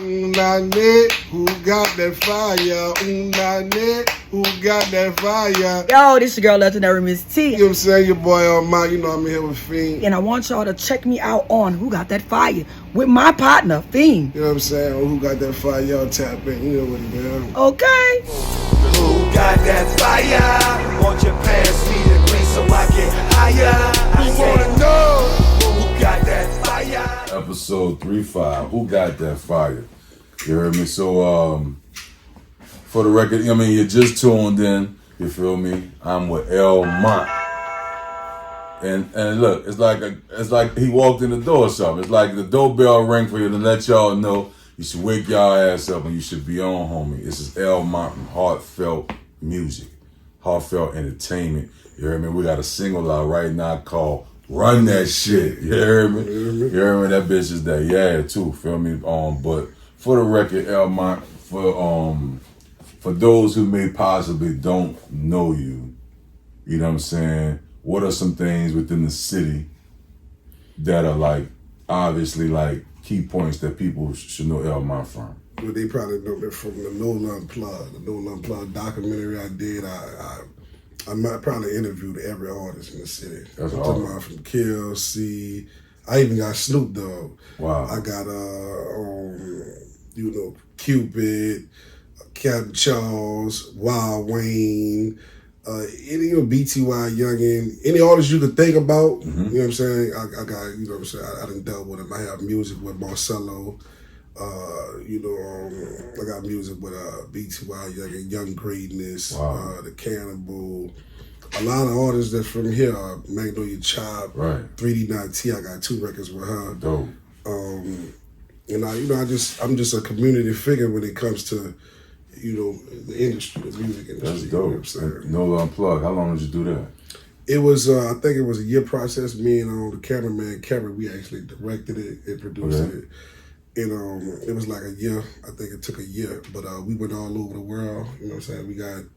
Who got that fire? Who got that fire? Yo, this your girl Legendary Miss T. You know what I'm saying? Your boy Mont, you know I'm here with Fiend. And I want y'all to check me out on Who Got That Fire with my partner, Fiend. You know what I'm saying? Who got that fire? Y'all tap in. You know what it is. Okay. Who got that fire? Want you pass me the green so I get higher? I wanna know who got that fire? Episode 3-5. Who got that fire? You heard me? So, for the record, I mean, you just tuned in. You feel me? I'm with Mont. And look, it's like he walked in the door or something. It's like the doorbell rang for you to let y'all know you should wake y'all ass up and you should be on, homie. This is Mont from Heartfelt Music, Heartfelt Entertainment. You heard me? We got a single out right now called Run That Shit. You heard me? You heard me? That bitch is that yeah too. Feel me? But for the record, Mont, for those who may possibly don't know you, you know what I'm saying? What are some things within the city that are like obviously like key points that people should know Mont from? Well, they probably know me from the No Unplugged documentary I did. I might probably interviewed every artist in the city. That's I'm all. talking about from KLC. I even got Snoop Dogg. Wow. I got Cupid, Captain Charles, Wild Wayne, any BTY Youngin, any artists you could think about. Mm-hmm. You know what I'm saying? I got, you know what I'm saying? I done dealt with them. I have music with Marcello. I got music with BTY Youngin, Young Greatness, wow. The Cannibal. A lot of artists that's from here, Magnolia Chop, right. 3D Not T. I got 2 records with her. Dope. And I'm just a community figure when it comes to, the industry, the music industry. That's dope. You know what I'm saying? No Unplugged. How long did you do that? It was, I think it was a year process. Me and the cameraman, Kevin, we actually directed it and produced it. And it was like a year. I think it took a year. But we went all over the world. You know what I'm saying?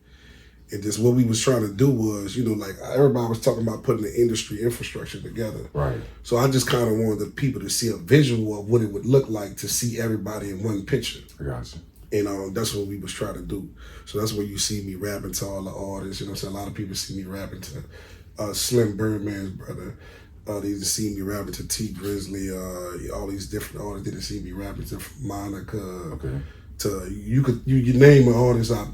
And just what we was trying to do was, like everybody was talking about putting the industry infrastructure together. Right. So I just kind of wanted the people to see a visual of what it would look like to see everybody in one picture. I got you. And that's what we was trying to do. So that's where you see me rapping to all the artists. You know what I'm saying? A lot of people see me rapping to Slim Birdman's brother. They just see me rapping to T Grizzly. All these different artists. They just see me rapping to Monica. Okay. To you name an artist, I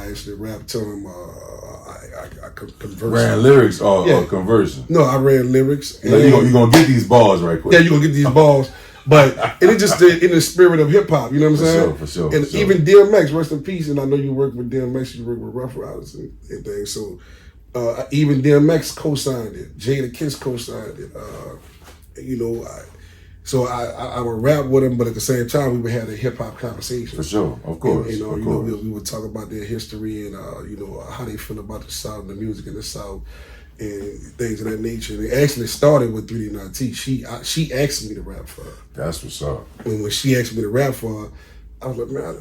actually rapped to them. I conversed. Ran lyrics or conversion? No, I ran lyrics. You're gonna get these balls right quick. Yeah, you're gonna get these balls. But it just in the spirit of hip hop, you know what I'm saying? For sure. And even DMX, rest in peace. And I know you work with DMX, you work with Rough Riders and things. So even DMX co-signed it. Jada Kiss co-signed it. So I would rap with them, but at the same time we would have a hip hop conversation. For sure, of course. And, we would talk about their history and how they feel about the South, the music in the South, and things of that nature. And it actually started with 3D Not T. She asked me to rap for her. That's what's up. And when she asked me to rap for her, I was like, man,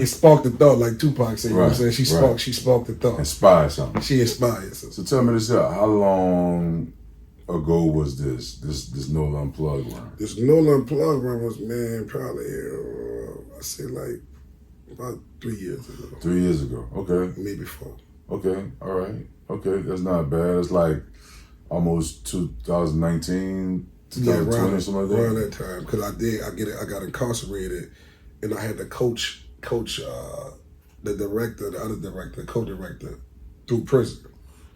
it sparked the thought, like Tupac said. You know what I'm saying? She sparked the thought. Inspired something. She inspired us. So tell me this out. How long ago was this No Unplugged run? This No Unplugged run was, man, probably I say like about 3 years ago. 3 years ago. Okay. Maybe 4. Okay. All right. Okay. That's not bad. It's like almost 2019, 2020, something like that. Around that time, because I got incarcerated, and I had to coach the other director, co-director through prison.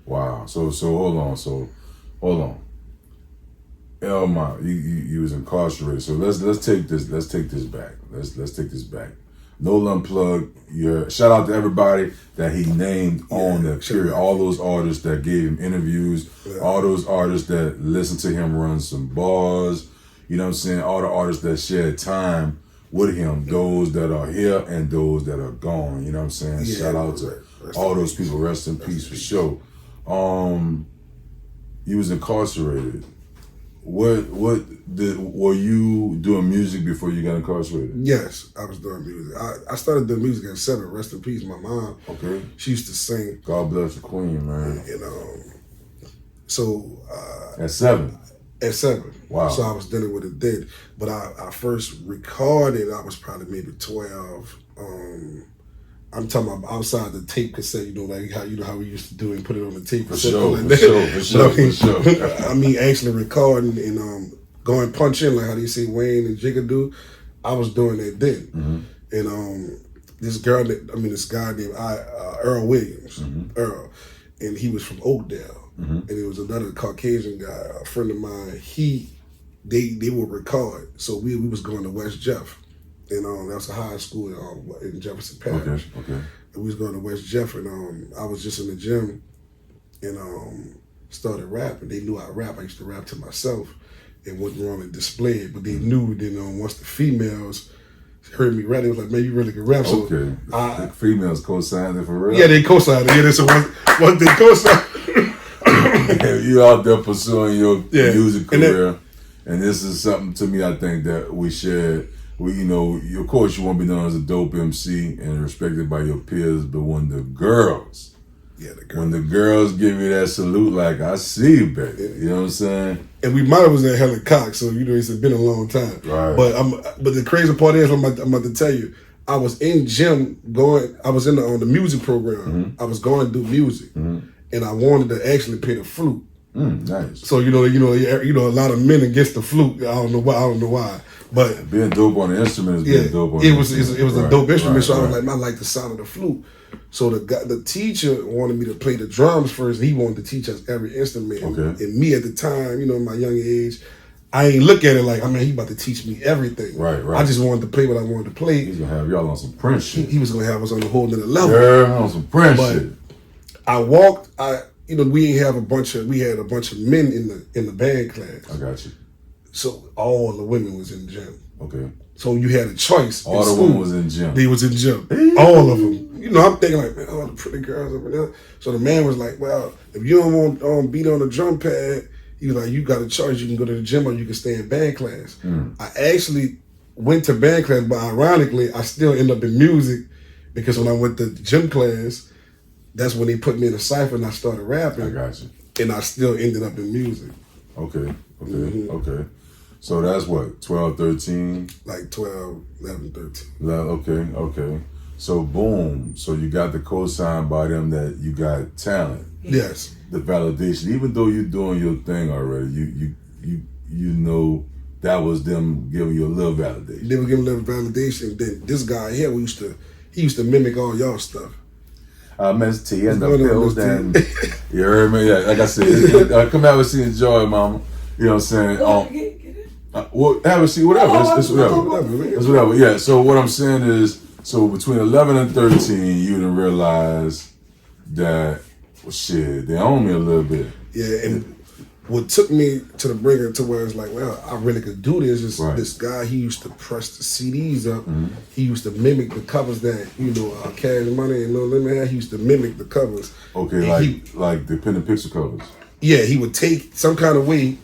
Wow. So hold on. Mont, you was incarcerated. So let's take this back. Let's take this back. No Unplugged. Shout out to everybody that he named on that period. All those artists that gave him interviews. Yeah. All those artists that listened to him run some bars. You know what I'm saying? All the artists that shared time with him. Those that are here and those that are gone. You know what I'm saying? Yeah, shout out to all those people. Rest in peace for sure. You was incarcerated. Were you doing music before you got incarcerated? Yes, I was doing music. I started doing music at 7. Rest in peace, my mom. Okay. She used to sing. God bless the queen, man. So at 7. At 7. Wow. So I was dealing with it then. But I first recorded, I was probably maybe 12. I'm talking about outside the tape cassette, like how we used to do it and put it on the tape cassette. For sure. I mean, actually recording and going punch in, like how they say Wayne and Jigga do. I was doing that then. And this guy named Earl Williams, Earl, and he was from Oakdale. And it was another Caucasian guy, a friend of mine. They would record. So we was going to West Jeff. And that was a high school in Jefferson Parish. Okay. And we was going to West Jeff, and I was just in the gym and started rapping. They knew I rap. I used to rap to myself and wouldn't want to display it. But they knew then once the females heard me rap, they was like, man, you really can rap. So the females co-signed it for real? Yeah, they co-signed it. Yeah, that's one thing co-signed. You out there pursuing your music career. And this is something to me I think that we shared. Of course you want to be known as a dope MC and respected by your peers, but when the girls give you that salute, like, I see you, baby. You know what I'm saying? And we might have was at Helen Cox, so it's been a long time. Right. But the crazy part is, I'm about to tell you, I was in gym I was on the music program. I was going to do music, and I wanted to actually play the flute. Nice. So a lot of men against the flute. I don't know why. But being dope on the instrument is being dope on the instrument. It was a dope instrument, so I was like, man, I like the sound of the flute. So the teacher wanted me to play the drums first. He wanted to teach us every instrument. Okay. And me at the time, in my young age, I ain't look at it like, he about to teach me everything. Right. I just wanted to play what I wanted to play. He's going to have y'all on some Prince shit. He was going to have us on a whole nother level. Yeah, on some Prince shit. I we had a bunch of men in the band class. I got you. So all the women was in the gym. Okay. So you had a choice. All the women was in gym. They was in gym. All of them. I'm thinking like, man, all the pretty girls over there. So the man was like, well, if you don't want to beat on the drum pad, he was like, you got a choice. You can go to the gym or you can stay in band class. I actually went to band class, but ironically, I still end up in music because when I went to gym class, that's when they put me in a cipher and I started rapping. I got you. And I still ended up in music. Okay. So that's what, 12, 13? Like 12, 11, 13. Okay. So boom. So you got the cosign by them that you got talent. Yes. The validation. Even though you're doing your thing already, you know that was them giving you a little validation. They were giving a little validation. Then this guy here, he used to mimic all y'all stuff. Miss T in the building. You heard me? Yeah, like I said, come have a seat and enjoy, mama. You know what I'm saying? Well, have a seat, whatever. It's whatever. It's whatever. Yeah. So what I'm saying is, so between 11 and 13, you didn't realize that, they own me a little bit. Yeah, and what took me to the bringer to where it's like, well, I really could do this is this guy, he used to press the CDs up. He used to mimic the covers that, Cash Money and Lil Lemon had. He used to mimic the covers. Okay, like the pen and picture covers. Yeah, he would take some kind of way,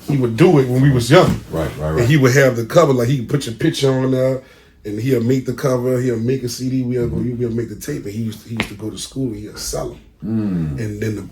he would do it when we was young. Right. And he would have the cover, like he could put your picture on there, and he'll make the cover, he'll make a CD, we'll make the tape, and he used to go to school and he'll sell them. And then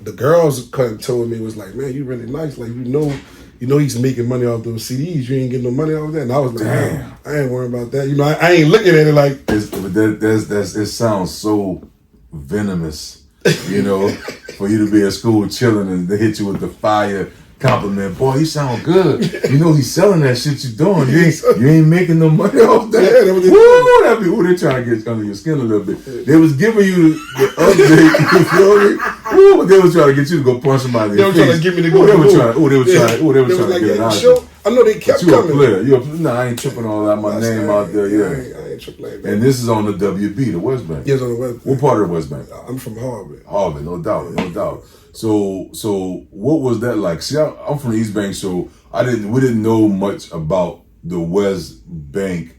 the girls told me, it was like, man, you really nice, like he's making money off those CDs, you ain't getting no money off that. And I was like, damn, I ain't worrying about that. I ain't looking at it like it sounds so venomous, for you to be at school chilling and they hit you with the fire compliment. Boy, you sound good. He's selling that shit you doing. You ain't making no money off that. Yeah, they trying to get under your skin a little bit. They was giving you the update, you feel me? But they was trying to get you to go punch somebody in the face. They were trying to get me to go. They were trying to get it out of you. I know they kept coming. You a player. I ain't tripping all that. My name out there, I ain't tripping like that. And this is on the WB, the West Bank. Yes, on the West Bank. What part of the West Bank? I'm from Harvey. Harvey, no doubt. So what was that like? See, I'm from the East Bank, so we didn't know much about the West Bank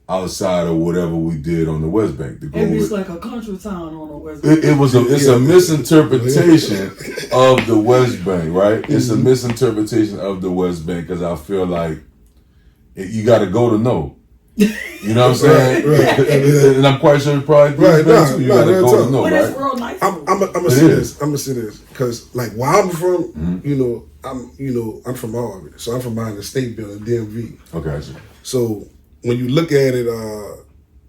outside of whatever we did on the West Bank. It's like a country town on the West Bank. It's a misinterpretation of the West Bank, right? It's a misinterpretation of the West Bank because I feel like you got to go to know. You know what I'm saying? Right. And I'm quite sure it's probably you got to go to know, but right? it's real nice. I'm gonna say this. I'm gonna say this because, like, where I'm from, I'm from Harvey, so I'm from behind the state building, DMV. Okay. So when you look at it,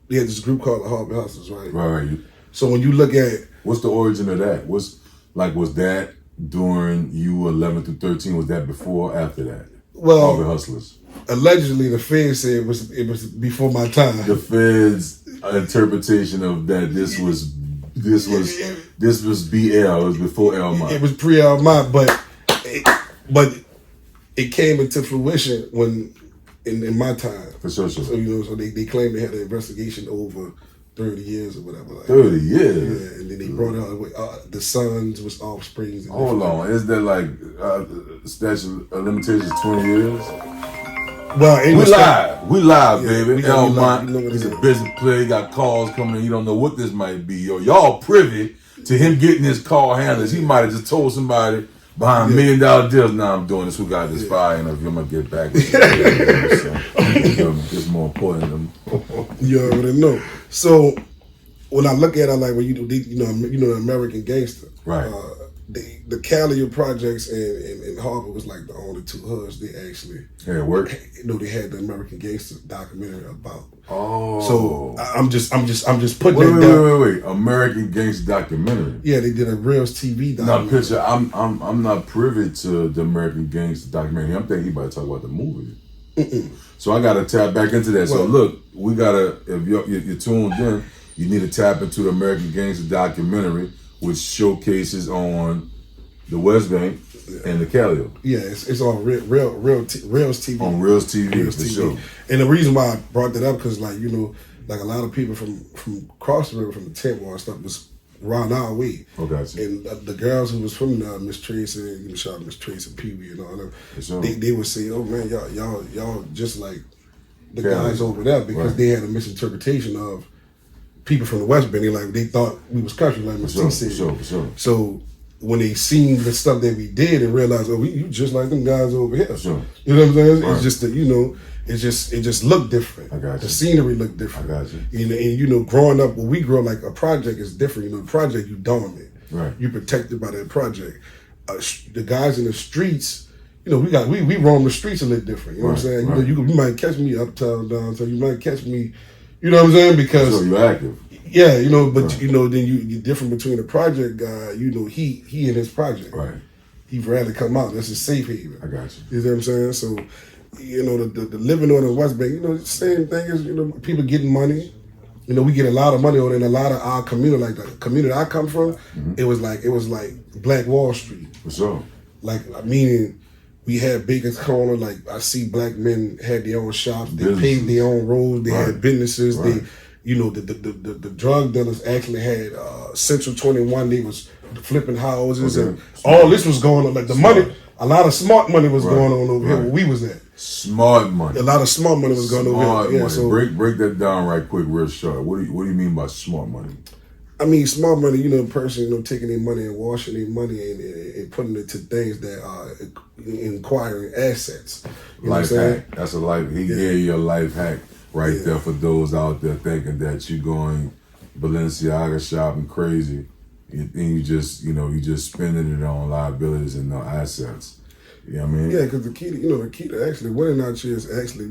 we had this group called the Harvey Hustlers, right? Right. So when you look at what's the origin of that? Was that during you 11 through 13? Was that before or after that? Well, Harvey Hustlers. Allegedly, the Feds said it was before my time. The Feds' interpretation of that this was BL. It was before Elmont. It was pre Elmont, but it came into fruition when in my time. For sure. So so they claimed they had an investigation over 30 years or whatever. Like 30 years. Yeah, and then they brought out the sons was offsprings. Hold on, is that like statute of limitations 20 years? Well, we live, yeah, baby. Elmont, he's a business player. He got calls coming in. You don't know what this might be. Y'all privy to him getting his call handlers. He might have just told somebody behind $1 million deals. Now I'm doing this. Who got this fire? And if I'm gonna get back with you, so it's more important than you already know. So when I look at it, like when you do, the American Gangster, right? The Cali projects and Harvey was like the only two hoods they actually work. They had the American Gangster documentary about. Oh, so I'm just putting that down. Wait! American Gangster documentary. Yeah, they did a Reels TV documentary. Now, picture. I'm not privy to the American Gangster documentary. I'm thinking you about to talk about the movie. So I gotta tap back into that. So look, we gotta. If you're tuned in, you need to tap into the American Gangster documentary, which showcases on the West Bank and the Cali. Yeah, it's on Reels TV. On Reels TV, for sure. And the reason why I brought that up, because like a lot of people from across the river, from the 10th Ward stuff, was around our way. Okay. And the girls who was from Miss Tracy, shout out Miss Tracy, Pee Wee, and all them, sure. they would say, "Oh man, y'all just like the guys over there," because they had a misinterpretation of people from the West Bend. They thought we was country, like Miss T said. For sure. So when they seen the stuff that we did and realized, you just like them guys over here. Sure. You know what I'm saying? Right. It's just that it just looked different. I got you. The scenery looked different. I got you. And growing up, when we grew up, like a project is different. The project you dominate. Right. You protected by that project. The guys in the streets, we roam the streets a little different. You know what I'm saying? Right. You might catch me uptown, downtown. You might catch me. You know what I'm saying? Because so you're active. Yeah, but then you're different between the project guy. He in his project. Right. He rarely come out. That's his safe haven. I got you. You know what I'm saying? So, the living on the West Bank, the same thing is, people getting money. We get a lot of money on it, and a lot of our community, like the community I come from, it was like Black Wall Street. For sure. Like, meaning we had Baker's Corner. Like, I see black men had their own shops. They paved their own roads. They had businesses. Right. The drug dealers actually had Central 21. They was flipping houses, and all this was going on. Like the money, a lot of smart money was going on over here where we was at. Smart money. A lot of smart money was going over here. Yeah, so break that down right quick, real short. What do you mean by smart money? I mean, smart money. A person, taking their money and washing their money and putting it to things that are acquiring assets. Life hack. That's a life. He gave you a life hack. Right there for those out there thinking that you're going Balenciaga shopping crazy, and you just spending it on liabilities and no assets. You know what I mean? Yeah, because the key to actually winning out here is actually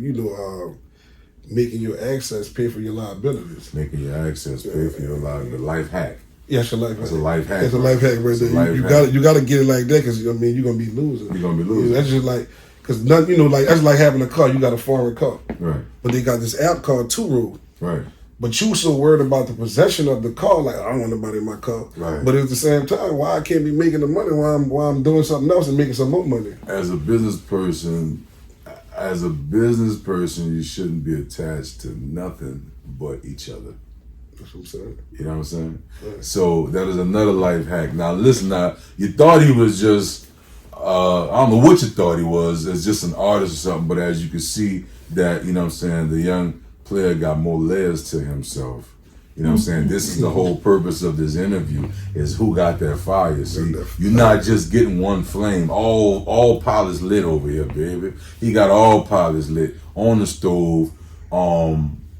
making your access pay for your liabilities. Making your access pay for your liabilities. The life hack. Yeah, it's a life hack. That's a life hack. It's a life hack right there. You got to get it like that because you're gonna be losing. You're gonna be losing. That's just like. Because that's like having a car. You got a foreign car, right? But they got this app called Two Road, right? But you so worried about the possession of the car, like I don't want nobody in my car, right? But at the same time, why I can't be making the money while I'm doing something else and making some more money? As a business person, you shouldn't be attached to nothing but each other. That's what I'm saying. You know what I'm saying? Right. So that is another life hack. Now listen, you thought he was just. I don't know what you thought he was as just an artist or something, but as you can see that, the young player got more layers to himself. You know what I'm saying? This is the whole purpose of this interview is who got that fire. See, you're not just getting one flame. All pilots lit over here, baby. He got all pilots lit on the stove,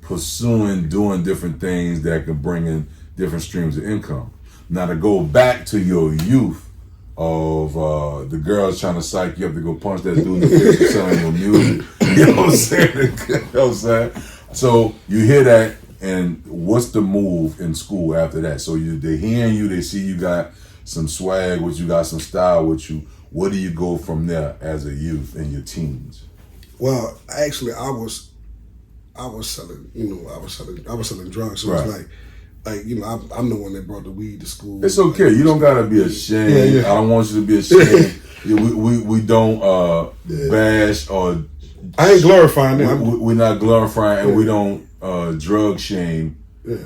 pursuing, doing different things that can bring in different streams of income. Now to go back to your youth of the girls trying to psych you up to go punch that dude in the face for selling your music. You know what I'm saying? You know what I'm saying? So you hear that, and what's the move in school after that? So they hearing you, they see you got some swag with you, got some style with you. Where do you go from there as a youth in your teens? Well, actually, I was selling, I was selling drugs. So Right. it's like I'm the one that brought the weed to school. It's okay. You don't gotta be ashamed. Yeah. I don't want you to be ashamed. we don't bash or. I ain't glorifying that. We're not glorifying, and we don't drug shame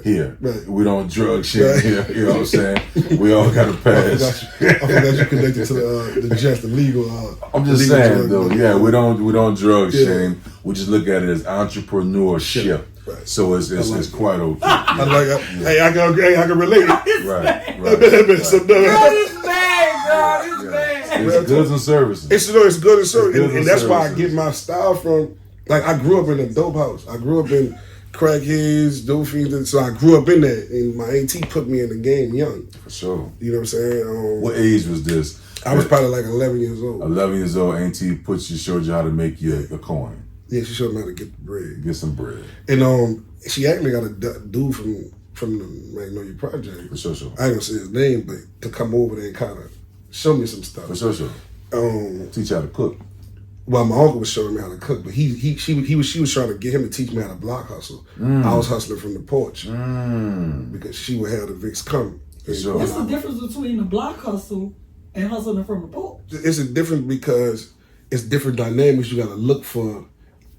here. Right. We don't drug shame here. You know what I'm saying? We all got to pass. I forgot you connected to the legal. I'm just legal saying drug, though. Yeah, we don't drug shame. We just look at it as entrepreneurship. Right. So it's quite okay. I like. Hey, I can relate. Right. It's goods and services. It's good and service, It's and that's why I services. get my style from. Like I grew up in a dope house. I grew up in crackheads, dope fiends. So I grew up in that, and my auntie put me in the game young. For sure. You know what I'm saying? What age was this? I was probably like 11 years old. 11 years old. Auntie showed you how to make your coin. Yeah, she showed me how to get the bread. Get some bread. And she actually got a dude from the Magnolia Project. For sure. I ain't gonna say his name, but to come over there and kind of show me some stuff. For sure. Teach you how to cook. Well, my uncle was showing me how to cook, but she was trying to get him to teach me how to block hustle. I was hustling from the porch because she would have the Vicks come. Sure. What's the difference between the block hustle and hustling from the porch? It's a different because it's different dynamics. You got to look for.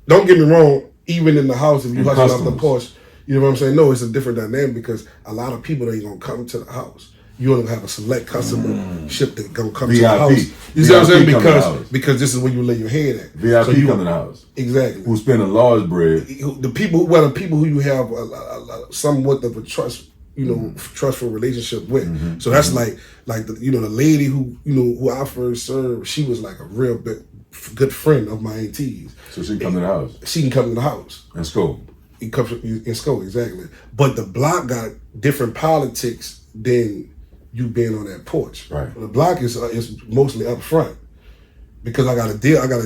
Don't get me wrong. Even in the house, if you And hustle off customers. the porch, you know what I'm saying. No, it's a different dynamic because a lot of people ain't gonna come to the house. You only have a select customer ship that gonna come to the VIP. house. You see what I'm saying? VIP come to the house. Because this is where you lay your head at. VIP So you come to the house. Exactly. Who spending large bread. The people who you have somewhat of a trustful relationship with. So that's like the lady who I first served. She was like a real good friend of my auntie's. So she can come to the house. She can come to the house. And school. It comes in school, exactly. But the block got different politics than you being on that porch. Right. The block is mostly up front because I got to deal hand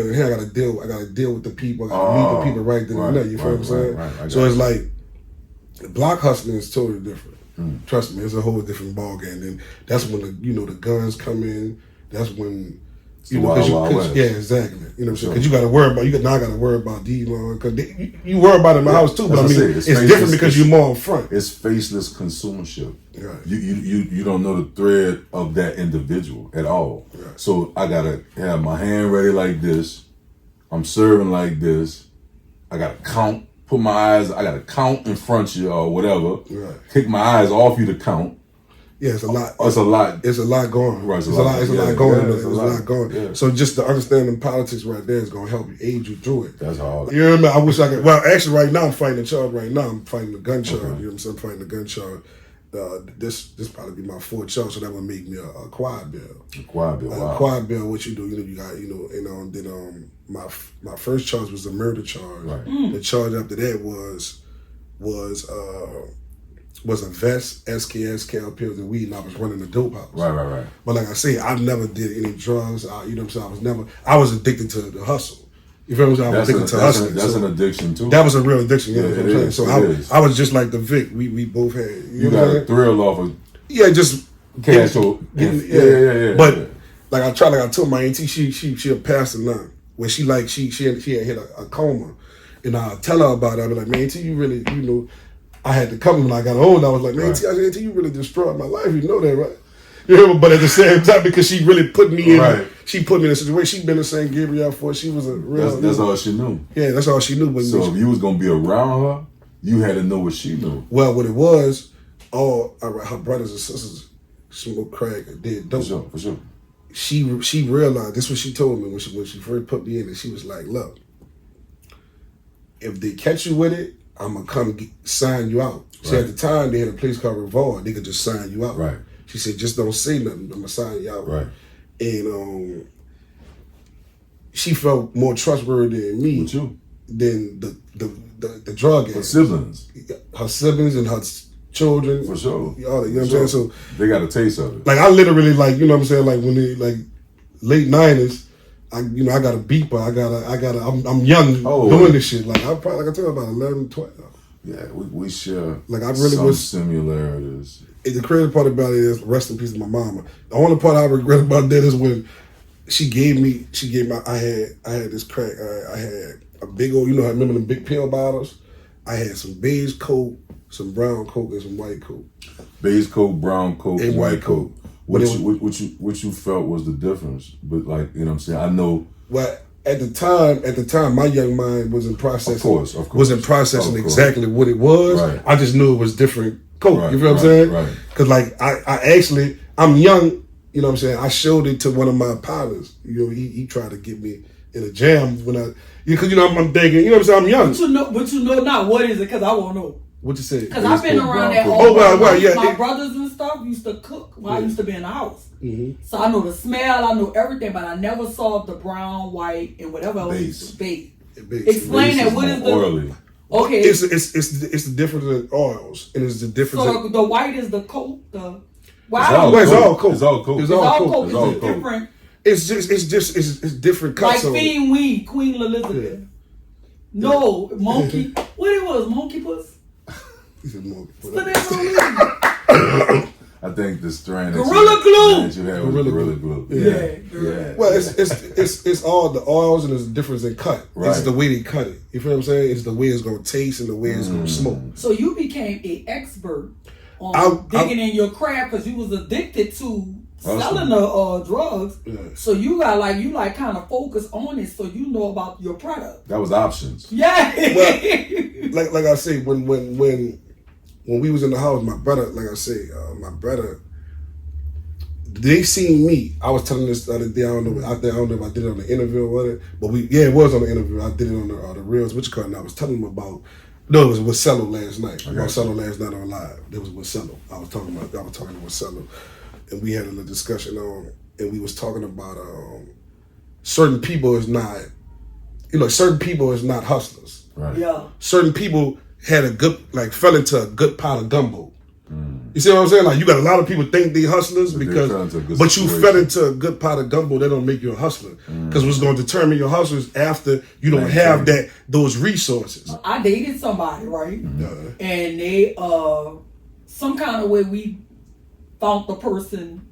in hand. I got to deal with the people. I got to meet the people right then and there. You feel what I'm saying? Right. So it's like block hustling is totally different. Trust me, it's a whole different ballgame. And that's when the guns come in. That's when. Wild West. Yeah, exactly. You know what I'm saying? Because you got to worry about now. I got to worry about D-Long because you worry about it in my house too. But I mean, it's different because you're more in front. It's faceless consumership. Right. You don't know the thread of that individual at all. Right. So I gotta have my hand ready like this. I'm serving like this. I gotta count. I gotta count in front of you or whatever. Right. Take my eyes off you to count. Yeah, it's a lot. It's a lot. It's a lot going. Right, It's a lot going. It's a lot going. Yeah. So just the understanding politics right there is gonna help you aid you through it. That's hard. You know what I mean? I wish I could. Well, actually, right now I'm fighting a charge. Right now I'm fighting the gun charge. You know what I'm saying? I'm fighting the gun charge. This probably be my fourth charge, so that would make me a quad bill. A quad bill. Wow. A quad bill. What you do? You got then my first charge was a murder charge. Right. The charge after that was a vest, SKS, pills, and weed, and I was running a dope house. Right. But like I say, I never did any drugs. I was addicted to the hustle. You feel me? I was addicted to hustling. That's an addiction too. That was a real addiction. You know what I'm saying? So I was just like the Vic. We both had. You got a thrill off of just cash. Yeah. But like I told my auntie, she a pastor now. When she had hit a coma, and I tell her about it. I be like, man, auntie, you really, I had to come when I got old. I was like, man, auntie, you really destroyed my life. You know that, right? You know, but at the same time, because she really put me in, she put me in a situation. She'd been in St. Gabriel for. She was a real. That's all she knew. Yeah, that's all she knew. But so if you was gonna be around her, you had to know what she knew. Well, what it was, all her brothers and sisters smoked crack and did dope. For sure. She realized, this is what she told me when she first put me in, and she was like, look, if they catch you with it, I'm going to come sign you out. See, at the time, they had a place called Revolve. They could just sign you out. Right. She said, just don't say nothing. I'm going to sign you out. Right. And she felt more trustworthy than me than the drug addict. Her siblings. Her siblings and her children. For sure. All that, you know what I'm saying? So they got a taste of it. like I literally like, you know what I'm saying, like when they like late 90s, I got a beeper. I'm young doing this shit. Like I probably, like I tell you, about 11, 12. Yeah, we share like I really some was similarities. The crazy part about it is, rest in peace to my mama. The only part I regret about that is when she gave me I had this crack. I had a big old, I remember the big pill bottles. I had some beige Coke, some brown Coke, and some white Coke. Beige Coke, brown Coke, and white Coke. What you felt was the difference? But like, you know what I'm saying? I know. Well, at the time, my young mind wasn't processing. Of course. Wasn't processing exactly what it was. Right. I just knew it was different Coke. Right, you feel what I'm saying? Right. Because like I'm young. You know what I'm saying? I showed it to one of my pilots. He tried to get me in a jam when because I'm thinking. You know what I'm saying? I'm young. But you know not what is it? Because I won't know. What you say? Because I've been around that all my brothers and stuff used to cook while I used to be in the house. Mm-hmm. So I know the smell, I know everything, but I never saw the brown, white, and whatever else used to be. Explain that. What is the oily? Okay. It's the difference in oils, and it's the difference. So the white is the Coke. It's all Coke. It's all Coke. It's different. It's different cups. Like Fiend weed, Queen Elizabeth. Yeah. No, monkey. What it was, monkey puss? He said monkey. I think the strain Gorilla Glue. that you had was Gorilla Glue. Yeah. Well, it's all the oils, and there's a difference in cut. Right. It's the way they cut it. You feel what I'm saying? It's the way it's gonna taste and the way it's gonna smoke. So you became an expert on digging in your craft because you was addicted to selling the drugs. Yeah. So you got like kind of focus on it, so you know about your product. That was options. Yeah. Well, like I say, when we was in the house, my brother, they seen me. I was telling this the other day. I don't know if I did it on the interview or whatever, but it was on the interview. I did it on the reels, and I was telling them about. No, it was with Cello last night. About Cello last night on live. It was with Cello. I was talking to Cello, and we had a little discussion on, and we was talking about certain people is not hustlers. Right. Yeah. Certain people had fell into a good pot of gumbo. You see what I'm saying? Like, you got a lot of people think they hustlers but you fell into a good pot of gumbo. That don't make you a hustler. Because what's going to determine your hustlers after you don't have those resources. I dated somebody, right? And they some kind of way we found the person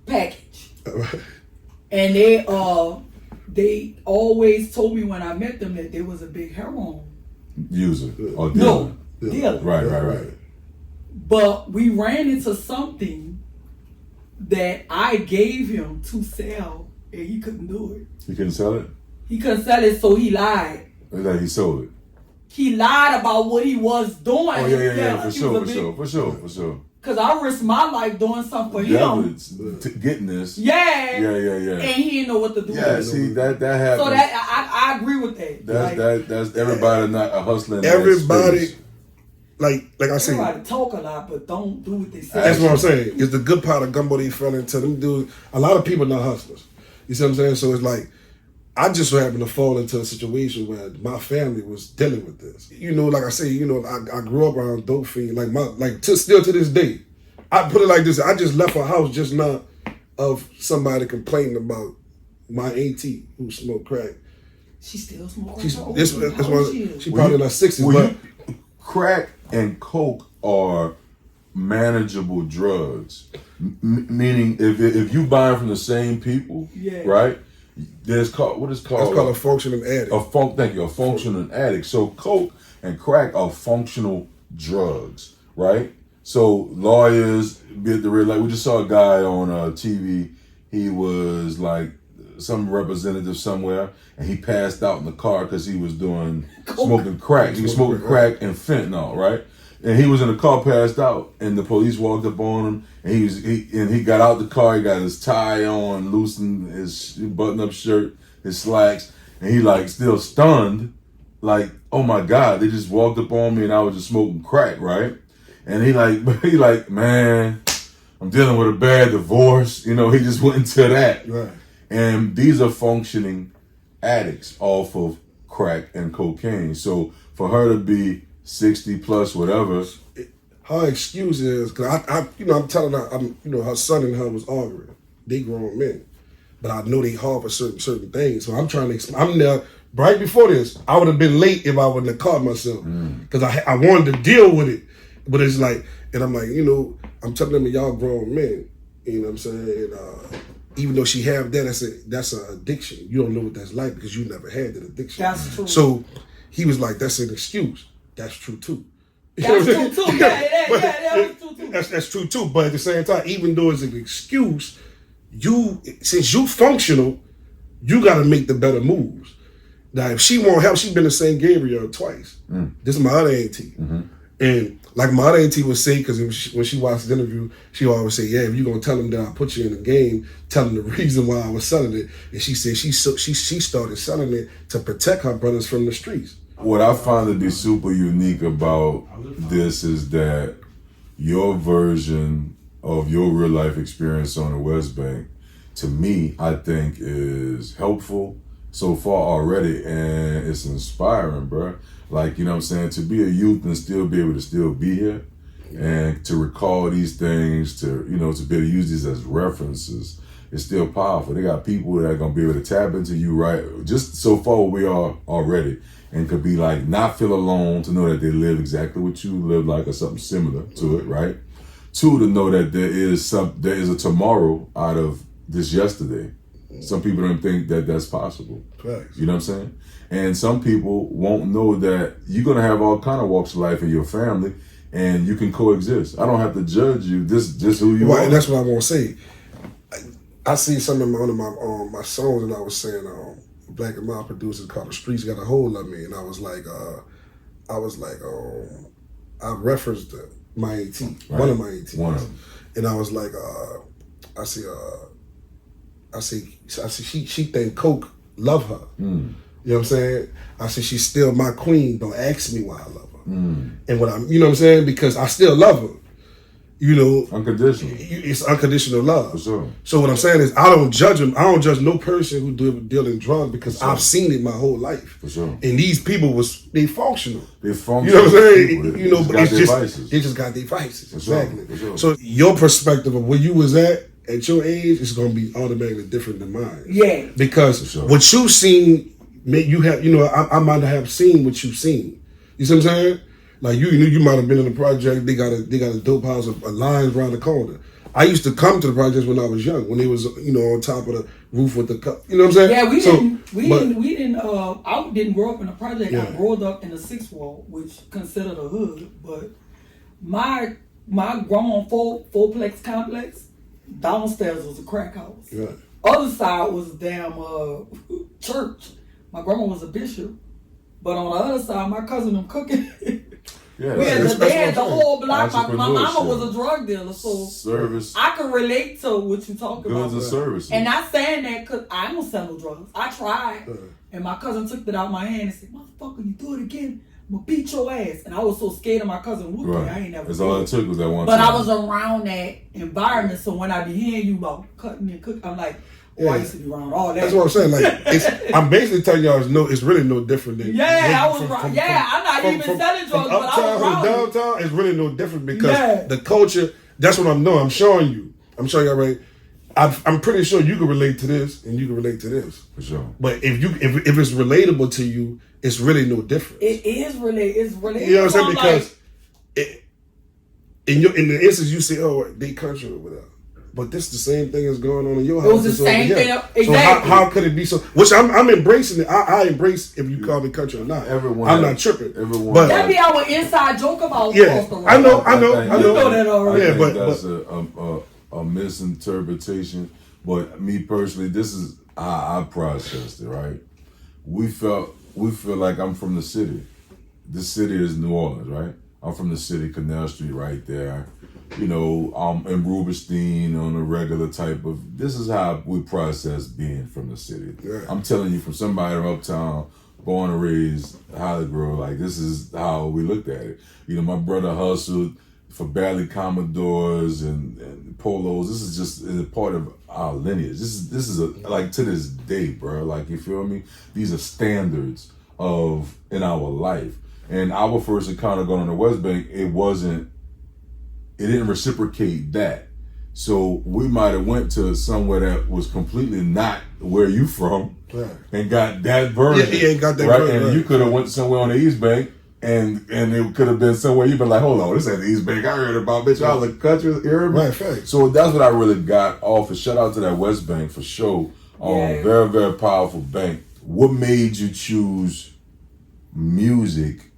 package. And they always told me when I met them that there was a big heroin user or dealer. No, dealer. Right. But we ran into something that I gave him to sell, and he couldn't do it. He couldn't sell it? He couldn't sell it, so he lied. Like he sold it? He lied about what he was doing. Oh, yeah, for sure. Because I risked my life doing something for him. Getting this. Yeah. Yeah. And he didn't know what to do. Yeah, see, that happens. So I agree with that. That's everybody not a hustler. Everybody, like I say, everybody talk a lot, but don't do what they say. That's what I'm saying. It's the good pot of gumbo they fell into. Them dudes, a lot of people not hustlers. You see what I'm saying? So it's like, I just so happened to fall into a situation where my family was dealing with this. Like I say, I grew up around dope fiend. Still to this day, I put it like this: I just left a house just now of somebody complaining about my auntie who smoked crack. She still smoking. She probably in her 60s. But crack and coke are manageable drugs, meaning if you buy from the same people, right? It's called a functioning addict. A functioning addict. So coke and crack are functional drugs, right? So lawyers, be at the real, we just saw a guy on TV. He was like some representative somewhere, and he passed out in the car because he was smoking crack. He was smoking crack and fentanyl, right? And he was in the car, passed out, and the police walked up on him, and he got out the car. He got his tie on, loosened his button-up shirt, his slacks, and he still stunned, oh my God, they just walked up on me, and I was just smoking crack, right? And he man, I'm dealing with a bad divorce. He just went into that, right? And these are functioning addicts off of crack and cocaine. So for her to be 60 plus, whatever. her excuse is, cause I'm telling her, her son and her was arguing. They grown men, but I know they hard for certain things. So I'm trying to explain. I'm there right before this. I would have been late if I wouldn't have caught myself, cause I wanted to deal with it. But it's like, and I'm like, I'm telling them y'all grown men. You know what I'm saying? And, even though she have that, that's an addiction. You don't know what that's like because you never had that addiction. That's true. So he was like, that's an excuse. That's true too. That's true too. Yeah, that's true too. That's true too. But at the same time, even though it's an excuse, since you functional, you got to make the better moves. Now, if she won't help, she's been to St. Gabriel twice. This is my other auntie. And like my other auntie would say, because when she watched the interview, she always say, yeah, if you're going to tell them that I put you in the game, tell them the reason why I was selling it. And she said she started selling it to protect her brothers from the streets. What I find to be super unique about this is that your version of your real life experience on the West Bank, to me, I think is helpful so far already, and it's inspiring, bro. Like, you know what I'm saying? To be a youth and still be able to still be here and to recall these things, to be able to use these as references, it's still powerful. They got people that are going to be able to tap into you, right? Just so far where we are already, and could be like, not feel alone, to know that they live exactly what you live like or something similar to it, right? Two, to know that there is a tomorrow out of this yesterday. Some people don't think that that's possible. Facts. You know what I'm saying? And some people won't know that you're going to have all kind of walks of life in your family and you can coexist. I don't have to judge you. This who you are. And that's what I want to say. I see some in one of my songs, and I was saying, Black and Mild producer called The Streets Got a Hold of Me, and I was like, I referenced my AT, right. One of my ATs. And I was like, I see she think Coke love her. You know what I'm saying? I said, she's still my queen. Don't ask me why I love her. And you know what I'm saying? Because I still love her. Unconditional. It's unconditional love. For sure. So what I'm saying is, I don't judge them. I don't judge no person who deal in drugs because I've seen it my whole life. For sure. And these people they functional. They functional. You know what I'm saying? But They just got their vices. For Exactly. Sure. For sure. So your perspective of where you was at your age is going to be automatically different than mine. Yeah. Because what you've seen, I might have seen what you've seen. You see what I'm saying? Like you might have been in the project. They got a dope house, a line around the corner. I used to come to the projects when I was young, when they was on top of the roof with the cup. You know what I'm saying? Yeah, we didn't. I didn't grow up in a project. Yeah. I grew up in the Sixth Ward, which considered a hood. But my grown fourplex complex, downstairs was a crack house. Yeah. Other side was a damn church. My grandma was a bishop, but on the other side, my cousin them cooking. Yeah, they had the whole block. My mama was a drug dealer, so service. I can relate to what you talking about. Goods and services. And not saying that because I don't sell no drugs. I tried, and my cousin took it out of my hand and said, "Motherfucker, you do it again, I'm gonna beat your ass." And I was so scared of my cousin whooping. Right. I ain't never. That's all it took was that one. But time. I was around that environment, so when I be hearing you about cutting and cooking, I'm like. I used to be around all that. That's what I'm saying. Like, I'm basically telling y'all, it's really no different than. Yeah, I was right. I'm not even selling drugs, but I was around. Downtown, it's really no different because the culture. That's what I'm showing you. I'm showing y'all right. I'm pretty sure you can relate to this, and you can relate to this for sure. But if it's relatable to you, it's really no different. It is it's relatable. You know what I'm saying? Because in the instance you say, "Oh, they country or whatever." But this is the same thing as going on in your house. It was the same thing. Exactly. So how could it be so? Which I'm embracing it. I embrace if you call me country or not. I'm not tripping. But that be our inside joke about. Yeah, I know. You know that already. Yeah, but that's a misinterpretation. But me personally, this is how I processed it. Right? We feel like I'm from the city. This city is New Orleans, right? I'm from the city, Canal Street, right there. In Rubenstein on a regular type of. This is how we process being from the city. Yeah. I'm telling you, from somebody from uptown, born and raised, Hollywood, like this is how we looked at it. My brother hustled for Bally Commodores and Polos. This is just a part of our lineage. This is like to this day, bro. Like, you feel me? These are standards in our life. And our first encounter going on the West Bank, it wasn't it didn't reciprocate that. So we might have went to somewhere that was completely not where you from, and got that version. Yeah, he ain't got that right? version. And right. you could have went somewhere on the East Bank, and it could have been somewhere you've been like, hold on, this ain't the East Bank. I heard about bitch all the country. You heard me? Right, fact. So that's what I really got off. And shout out to that West Bank for sure. Very, very powerful bank. What made you choose music,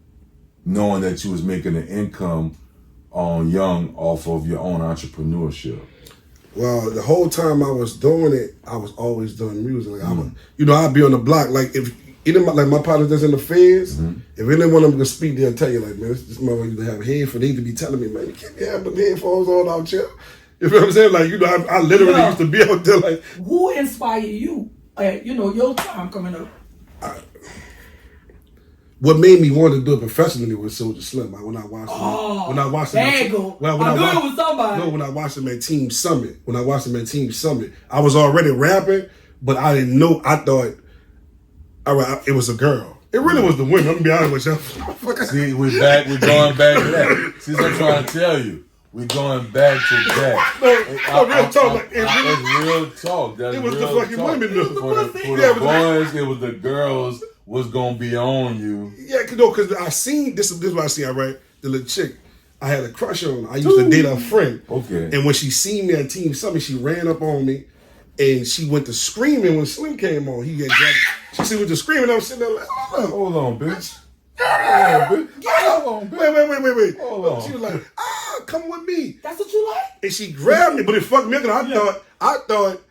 knowing that you was making an income young off of your own entrepreneurship? Well, the whole time I was doing it, I was always doing music. Like I'd be on the block. Like if like my partners that's in the feds, if any one of them can speak, they'll tell you like, man, this motherfucker used to have headphones. They used to be telling me, man, you can't be having headphones on out here. You know what I'm saying? Like, I literally used to be out there like. Who inspired you? Your time coming up. What made me want to do it professionally was Soulja Slim. Like when I watched him, there you go. I knew it was somebody. No, when I watched him at Team Summit. I was already rapping, but I didn't know. I thought, all right, it was a girl. It really was the women. I'm gonna be honest with y'all. See, we're going back to that. See what I'm trying to tell you. We're going back to that. No, real talk. It's real talk. That's it was real the fucking talk. women though. For the boys, it was the girls was gonna be on you. Yeah, because I seen this is what I seen. Right, the little chick I had a crush on. I used to date her friend. Okay. And when she seen me at Team Summit, she ran up on me, and she went to screaming when Slim came on. He had grabbed. She went to screaming. I was sitting there like, hold on, bitch. Hold on, bitch. Wait. Hold on. She was like, come with me. That's what you like? And she grabbed me, but it fucked me up. I thought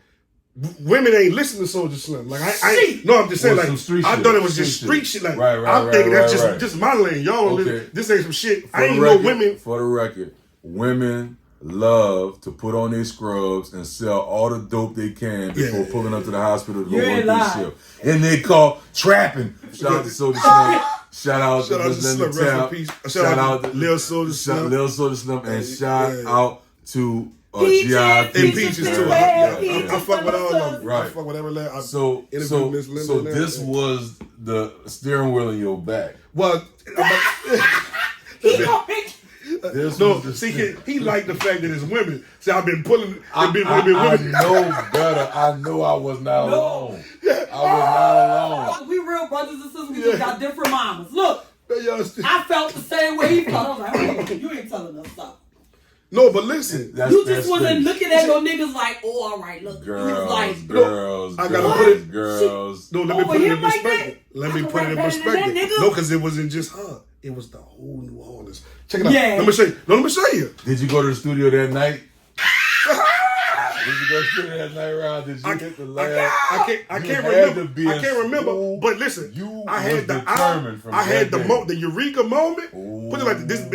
women ain't listening to Soulja Slim. Like I'm just saying, like I thought it was just street shit. Like I'm thinking that's just my lane. Y'all don't live. This ain't some shit. I ain't no women. For the record, women love to put on their scrubs and sell all the dope they can before pulling up to the hospital to go work this shit. And they call trapping. Shout out to Soulja Slim. Shout out to Linda Tap. Shout out to Lil Soulja Slim. Lil Soulja Slim. And shout out to Peaches. G.I. And Peaches too. I fuck with all of them. Right. I fuck with every last. So this was the steering wheel in your back. Well, he liked the fact that it's women. See, I've been pulling. I know better. I know I was not alone. I was not alone. We real brothers and sisters. We just got different mamas. Look, I felt the same way he felt. I was like, you ain't telling us stuff. No, but listen. You just wasn't looking at your niggas like, oh, all right, look. Girls, like, girls, I gotta put it. Girls. No, let me put it in perspective. Let me put it in perspective. No, because it wasn't just her. It was the whole New Orleans. Check it out. Yeah. Let me show you. No, let me show you. Did you go to the studio that night? Did you go to the studio that night, Rob? Did you hit the lab? I can't remember. But listen, I had the Eureka moment. Put it like this.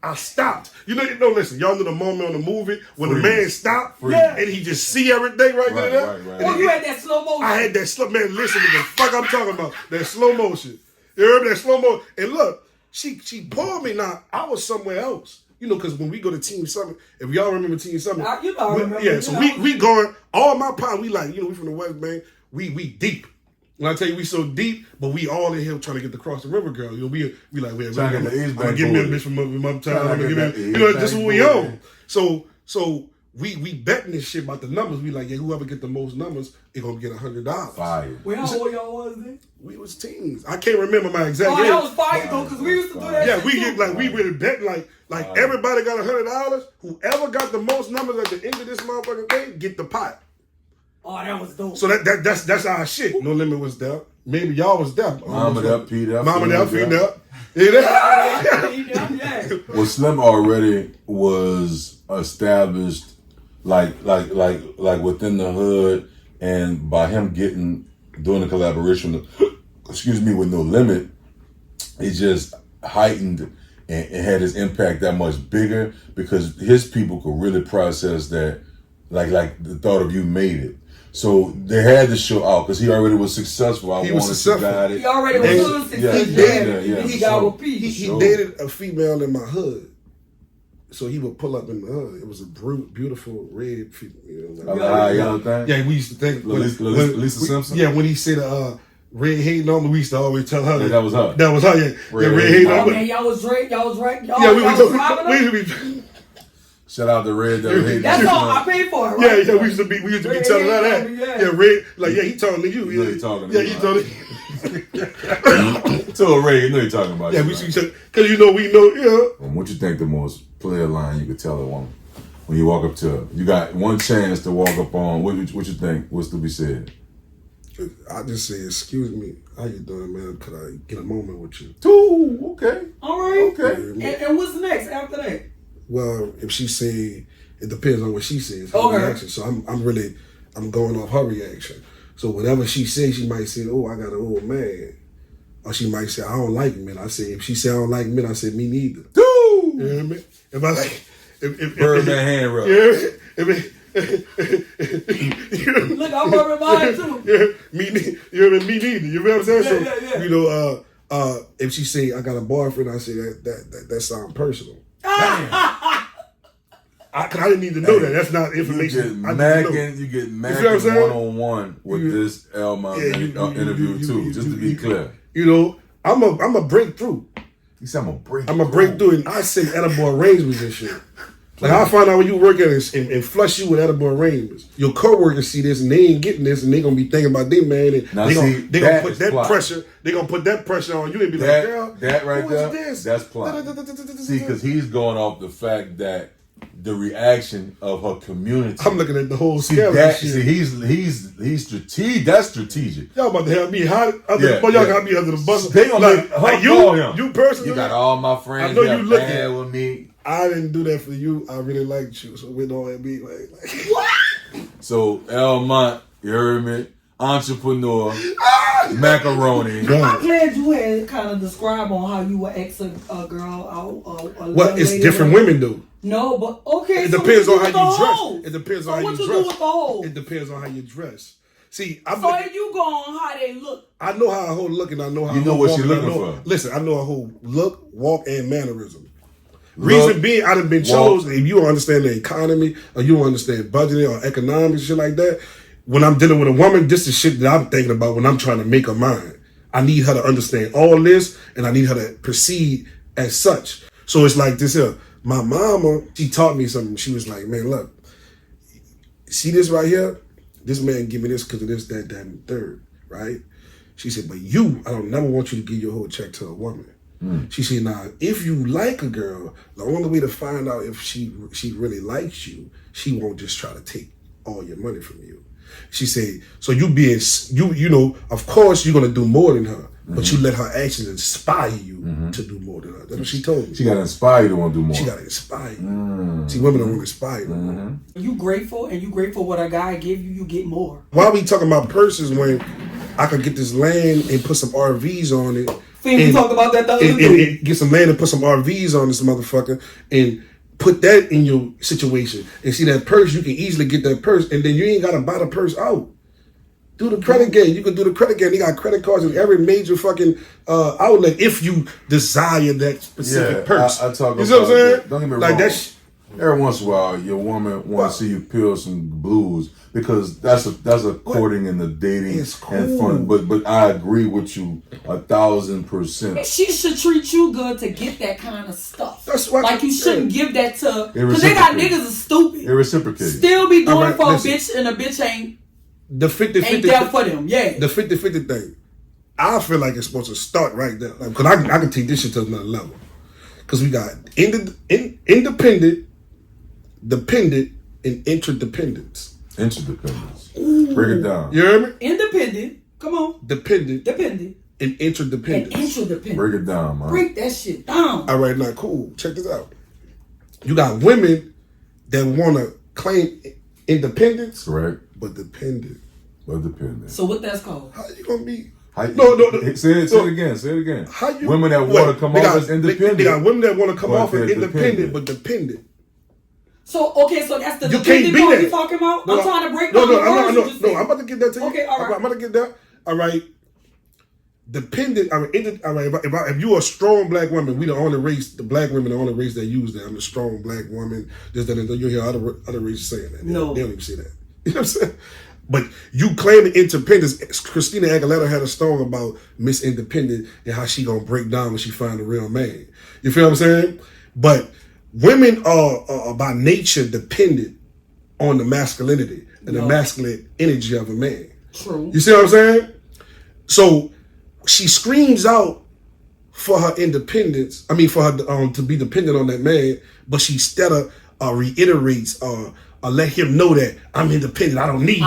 I stopped. Listen, y'all know the moment on the movie when the man stopped and he just see everything right there. Right. You had that slow motion. I had that slow man. Listen to the fuck I'm talking about. That slow motion. You heard that slow motion? And look, she pulled me. Now I was somewhere else. Because when we go to Team Summit, if y'all remember Team Summit, we going. All my partners, we like we from the West Bank. We deep. When I tell you we so deep, but we all in here trying to get to cross the river, girl. We like we're trying to get the East Bank. I'm gonna give me a bitch from uptown. I'm gonna give me, this is what we own. So we betting this shit about the numbers. We like, whoever get the most numbers, it gonna get $100. Fire. Where how old y'all was then? We was teens. I can't remember my exact age. That was fire though, because we used to do that. Yeah, we really bet like everybody got $100. Whoever got the most numbers at the end of this motherfucking thing get the pot. Oh, that was dope. So that's our shit. No Limit was there. Maybe y'all was there. Mama there, Pete there. Mama there, Pete there. Well, Slim already was established, like within the hood, and by him doing the collaboration, with No Limit, it just heightened and it had his impact that much bigger because his people could really process that, like the thought of you made it. So they had to show out because he already was successful. He was successful. He already was successful. He got with peace. He dated a female in my hood. So he would pull up in the hood. It was a beautiful red female. Yellow thing? Yeah, we used to think. Lisa Simpson? Yeah, when he said red hating on me, we used to always tell her that was her. That was her, yeah. Red hating on me. Man, y'all was right. Yeah, we were talking. Shout out to Red that hate That's that all I shit. paid for. Yeah, Right? yeah, we used to be telling her that. Yeah, Red, like, yeah, he talking to you. You know he talking to yeah, you, he right? talking. Tell Ray, you know he talking about Yeah, you. we right? should, because you know, we know, yeah. What you think the most player line you could tell a woman when you walk up to her? You got one chance to walk up on. What you think? What's to be said? I just say, excuse me, how you doing, man? Could I get a moment with you? Two. Okay. All right. Okay. And what's next after that? Well, if she say, it depends on what she says, her Okay. reaction. So I'm going off her reaction. So whatever she says, she might say, oh, I got an old man. Or she might say, I don't like men. I say, if she say I don't like men, I say, me neither. Two. You know what I mean? If I like, if Birdman hand rub. yeah, Look, I'm rubbing mine too. yeah, me neither. You know what I'm saying? Yeah, so, yeah. you know, if she say I got a boyfriend, I say that sounds personal. I didn't need to know that. That's not information. You get macking one-on-one with You- this Elmont interview too, just to be clear. You know, I'm a breakthrough. You said I'm a break. I'm a breakthrough, and I say edible arrangements and shit. Like I find out when you working and flush you with edible arrangements. Your coworkers see this and they ain't getting this, and they gonna be thinking about their man, and Now, they see, gonna that put is that plot. pressure. They gonna put that pressure on you and be like, That, girl, that right who there, is this? that's plot. See, because he's going off the fact that the reaction of her community. I'm looking at the whole See scale. that? Of shit. See, he's strategic. That's strategic. Y'all about to have me hot. Yeah, Y'all yeah. got me under the bus. They gonna make her call him. You personally. You got all my friends. I know got you looking. bad with me. I didn't do that for you. I really liked you, so we don't be like So Elmont, you heard me? Entrepreneur, macaroni. I'm glad you had kind of describe on how you would ex a girl out. Well, it's different women though. No, but okay. It so depends what on you how do you with the dress. hoes? It depends So on how what you you dress. do with the hoes? It depends on how you dress. See, So if you go on how they look. I know how a whole look, and I know how You a know hoe what walk, she and I looking know- for. Listen, I know a whole look, walk, and mannerism. Look, Reason being, I done been walk. chosen. If you don't understand the economy, or you don't understand budgeting or economics, shit like that, when I'm dealing with a woman, this is shit that I'm thinking about when I'm trying to make her mine. I need her to understand all this, and I need her to proceed as such. So it's like this here. My mama, she taught me something. She was like, man, look, see this right here? This man give me this because of this, that, and the third, right? She said, but I don't never want you to give your whole check to a woman. She said, now, if you like a girl, the only way to find out if she really likes you, she won't just try to take all your money from you. She said, so you know, of course you're going to do more than her, but you let her actions inspire you to do more than her. That's what she told me. She got to inspire you to want to do more. She got to inspire you. See, women don't want to inspire you. You grateful, and you grateful what a guy give you, you get more. Why we talking about purses when I could get this land and put some RVs on it? Fiend, we talked about that the other day. And get some land and put some RVs on this motherfucker and put that in your situation. And see that purse, you can easily get that purse, and then you ain't gotta buy the purse out. Do the credit game. You can do the credit game. They got credit cards in every major fucking outlet if you desire that specific purse. I talk you about see what I'm saying? that. Don't get me like wrong. that. Every once in a while, your woman want to see you peel some blues because that's a courting and the dating It's and cool. fun. But I agree with you 1,000%. She should treat you good to get that kind of stuff. That's what like you shouldn't give that to It because they got reciprocates. niggas is stupid. It reciprocates. Still be doing Alright, for listen. a bitch and a bitch ain't The 50-50 there for them. Yeah. The 50-50 thing. I feel like it's supposed to start right there. Because I can take this shit to another level. Because we got independent, dependent, and interdependence. Interdependence. Break it down. You hear me? Independent. Come on. Dependent Dependent. and And interdependence. interdependent. Break it down, man. Break that shit down. All right, now cool. Check this out. You got women that want to claim independence, Correct. but dependent. But dependent. So what that's called? How you gonna be? How, No. Say it again. Say it again. How you? Women that want to come off as independent. They got women that want to come but off as they're independent, but dependent. So okay, so that's the You can't dependent be part that. we talking about? No, I'm trying to break down the words you just said. I'm about to get that to you. Okay, all right. I'm about to get that. All right. Dependent. All right. If you're a strong black woman, we the only race. The black women, the only race that use that. I'm a strong black woman. Just that you hear other races saying that. No. They don't even say that. You know what I'm saying? But you claiming independence. Christina Aguilera had a song about Miss Independent and how she gonna break down when she find a real man. You feel what I'm saying? But women are by nature dependent on the masculinity and the masculine energy of a man. True. You see what I'm saying? So she screams out for her independence. I mean, for her to be dependent on that man, but she instead reiterates let him know that I'm independent. I don't need you.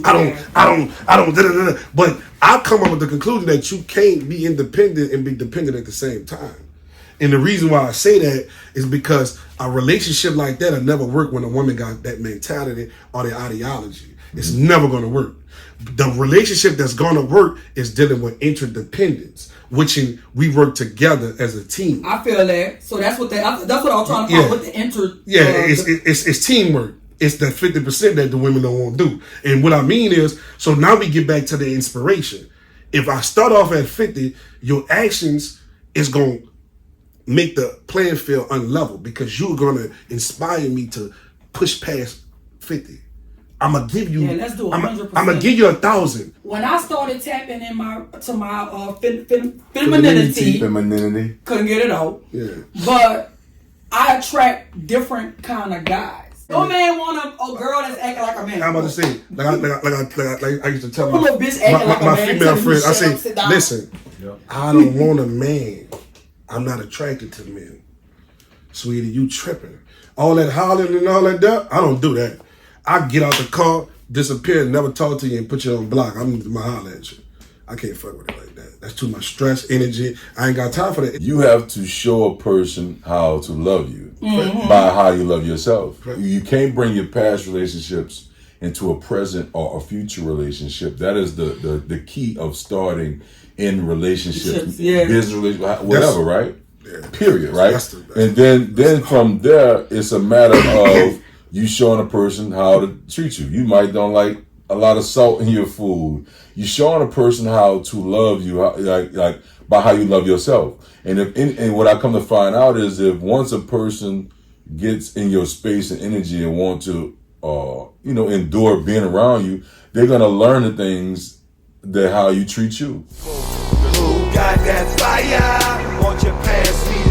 I don't. Da-da-da-da. But I come up with the conclusion that you can't be independent and be dependent at the same time. And the reason why I say that is because a relationship like that will never work when a woman got that mentality or the ideology. It's never going to work. The relationship that's going to work is dealing with interdependence, which we work together as a team. I feel that. So that's what I was trying to find with the inter. It's teamwork. It's that 50% that the women don't want to do. And what I mean is, so now we get back to the inspiration. If I start off at 50, your actions is going to make the playing field unlevel because you're going to inspire me to push past 50. I'm going to give you, let's do 100%. I'm going to give you 1,000. When I started tapping in my femininity, couldn't get it out. Yeah. But I attract different kind of guys. No man want a girl that's acting like a man. I'm about to say, like I used to tell my female friend, I say, listen, I don't want a man. I'm not attracted to men. Sweetie, you tripping. All that hollering and all that, I don't do that. I get out the car, disappear, never talk to you, and put you on block. I'm going to holler at you. I can't fuck with it like that. That's too much stress, energy. I ain't got time for that. You have to show a person how to love you by how you love yourself. Right. You can't bring your past relationships into a present or a future relationship. That is the key of starting in relationships, business relationships, whatever, right? Yeah. Period, right? And then from there, it's a matter of you showing a person how to treat you. You might don't like a lot of salt in your food. You showing a person how to love you, like by how you love yourself. And what I come to find out is if once a person gets in your space and energy and want to, endure being around you, they're gonna learn the things that how you treat you. Who got that fire? Won't you pass me